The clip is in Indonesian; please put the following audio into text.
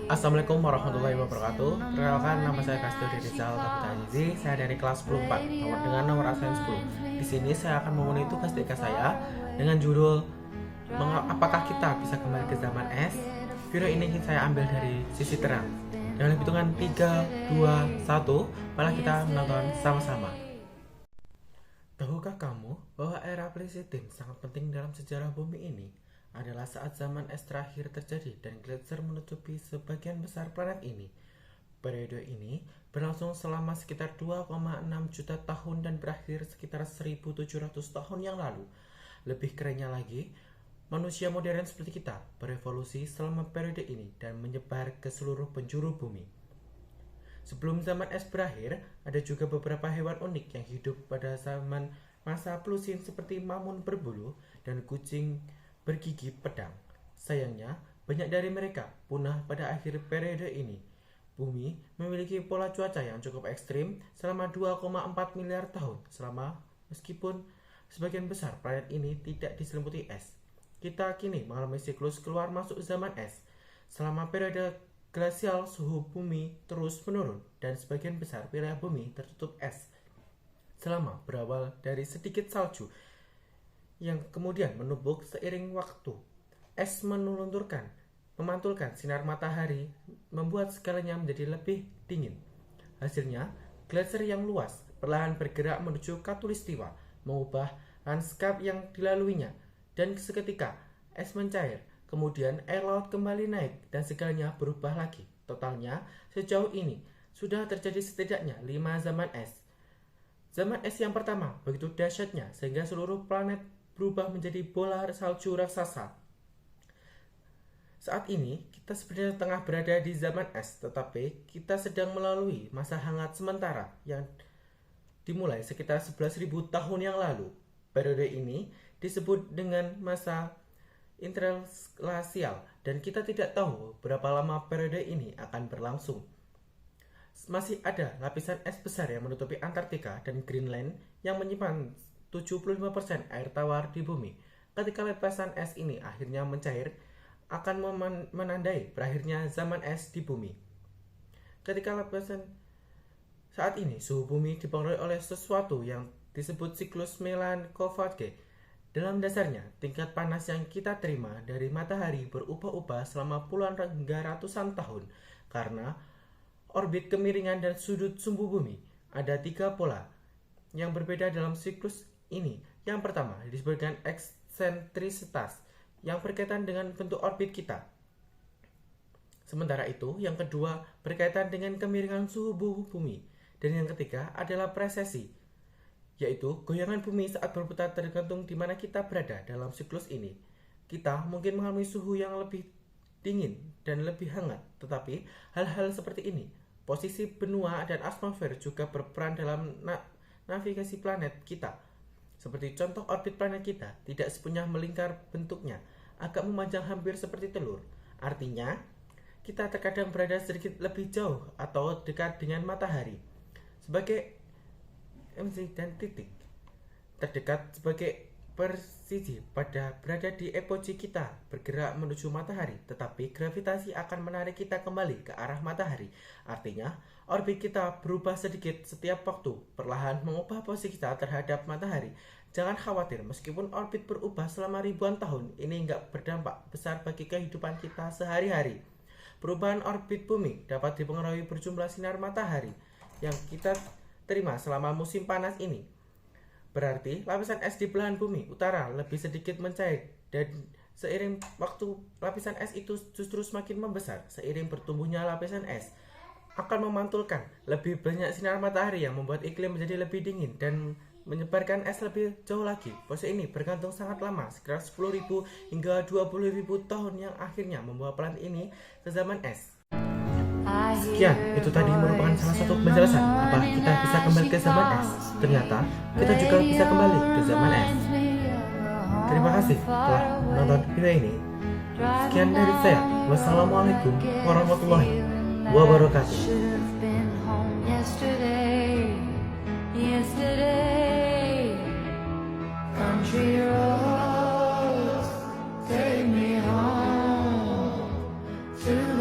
Assalamualaikum warahmatullahi wabarakatuh. Perkenalkan, nama saya Kastur Rizal Tabita Azizi. Saya dari kelas 10 4 dengan nomor absen 10. Di sini saya akan memenuhi tugas TK saya dengan judul Apakah kita bisa kembali ke zaman es? Video ini saya ambil dari sisi terang. Dengan hitungan 3, 2, 1, malah kita menonton sama-sama. Tahukah kamu bahwa era Pleistosen sangat penting dalam sejarah bumi ini? Adalah saat zaman es terakhir terjadi dan gletser menutupi sebagian besar planet ini. Periode ini berlangsung selama sekitar 2,6 juta tahun dan berakhir sekitar 1700 tahun yang lalu. Lebih kerennya lagi, manusia modern seperti kita berevolusi selama periode ini dan menyebar ke seluruh penjuru bumi. Sebelum zaman es berakhir, ada juga beberapa hewan unik yang hidup pada zaman masa Pliocene seperti mamun berbulu dan kucing bergigi pedang. Sayangnya, banyak dari mereka punah pada akhir periode ini. Bumi memiliki pola cuaca yang cukup ekstrim selama 2,4 miliar tahun, meskipun sebagian besar planet ini tidak diselimuti es. Kita kini mengalami siklus keluar masuk zaman es. Selama periode glasial, suhu bumi terus menurun dan sebagian besar wilayah bumi tertutup es. Selama berawal dari sedikit salju yang kemudian menumpuk seiring waktu. Es memantulkan sinar matahari, membuat segalanya menjadi lebih dingin. Hasilnya, gletser yang luas perlahan bergerak menuju khatulistiwa, mengubah lanskap yang dilaluinya, dan seketika es mencair. Kemudian air laut kembali naik dan segalanya berubah lagi. Totalnya, sejauh ini sudah terjadi setidaknya 5 zaman es. Zaman es yang pertama begitu dahsyatnya sehingga seluruh planet berubah menjadi bola salju raksasa. Saat ini kita sebenarnya tengah berada di zaman es, tetapi kita sedang melalui masa hangat sementara yang dimulai sekitar 11.000 tahun yang lalu. Periode ini disebut dengan masa interglasial dan kita tidak tahu berapa lama periode ini akan berlangsung. Masih ada lapisan es besar yang menutupi Antartika dan Greenland yang menyimpan 75% air tawar di bumi. Ketika lapisan es ini akhirnya mencair, akan menandai berakhirnya zaman es di bumi. Saat ini suhu bumi dipengaruhi oleh sesuatu yang disebut siklus Milankovitch. Dalam dasarnya, tingkat panas yang kita terima dari matahari berubah-ubah selama puluhan hingga ratusan tahun karena orbit kemiringan dan sudut sumbu bumi. Ada 3 pola yang berbeda dalam siklus ini. Yang pertama disebut dengan eksentrisitas yang berkaitan dengan bentuk orbit kita. Sementara itu, yang kedua berkaitan dengan kemiringan suhu bumi. Dan yang ketiga adalah presesi, yaitu goyangan bumi saat berputar tergantung di mana kita berada dalam siklus ini. Kita mungkin mengalami suhu yang lebih dingin dan lebih hangat, tetapi hal-hal seperti ini, posisi benua dan atmosfer juga berperan dalam navigasi planet kita. Seperti contoh orbit planet kita tidak sepenuhnya melingkar, bentuknya agak memanjang hampir seperti telur. Artinya, kita terkadang berada sedikit lebih jauh atau dekat dengan matahari. Sebagai MC dan titik terdekat sebagai persisi pada berada di epoji kita bergerak menuju matahari, tetapi gravitasi akan menarik kita kembali ke arah matahari. Artinya, orbit kita berubah sedikit setiap waktu, perlahan mengubah posisi kita terhadap matahari. Jangan khawatir, meskipun orbit berubah selama ribuan tahun, ini nggak berdampak besar bagi kehidupan kita sehari-hari. Perubahan orbit bumi dapat dipengaruhi berjumlah sinar matahari yang kita terima selama musim panas ini. Berarti lapisan es di belahan bumi utara lebih sedikit mencair, dan seiring waktu lapisan es itu justru semakin membesar. Seiring bertumbuhnya lapisan es akan memantulkan lebih banyak sinar matahari yang membuat iklim menjadi lebih dingin dan menyebarkan es lebih jauh lagi. Proses ini bergantung sangat lama, sekitar 10.000 hingga 20.000 tahun yang akhirnya membawa planet ini ke zaman es. Sekian, itu tadi merupakan salah satu penjelasan apa kita bisa kembali ke zaman es. Ternyata, kita juga bisa kembali ke zaman es. Terima kasih telah menonton video ini. Sekian dari saya. Wassalamualaikum warahmatullahi wabarakatuh. Country roads take me home to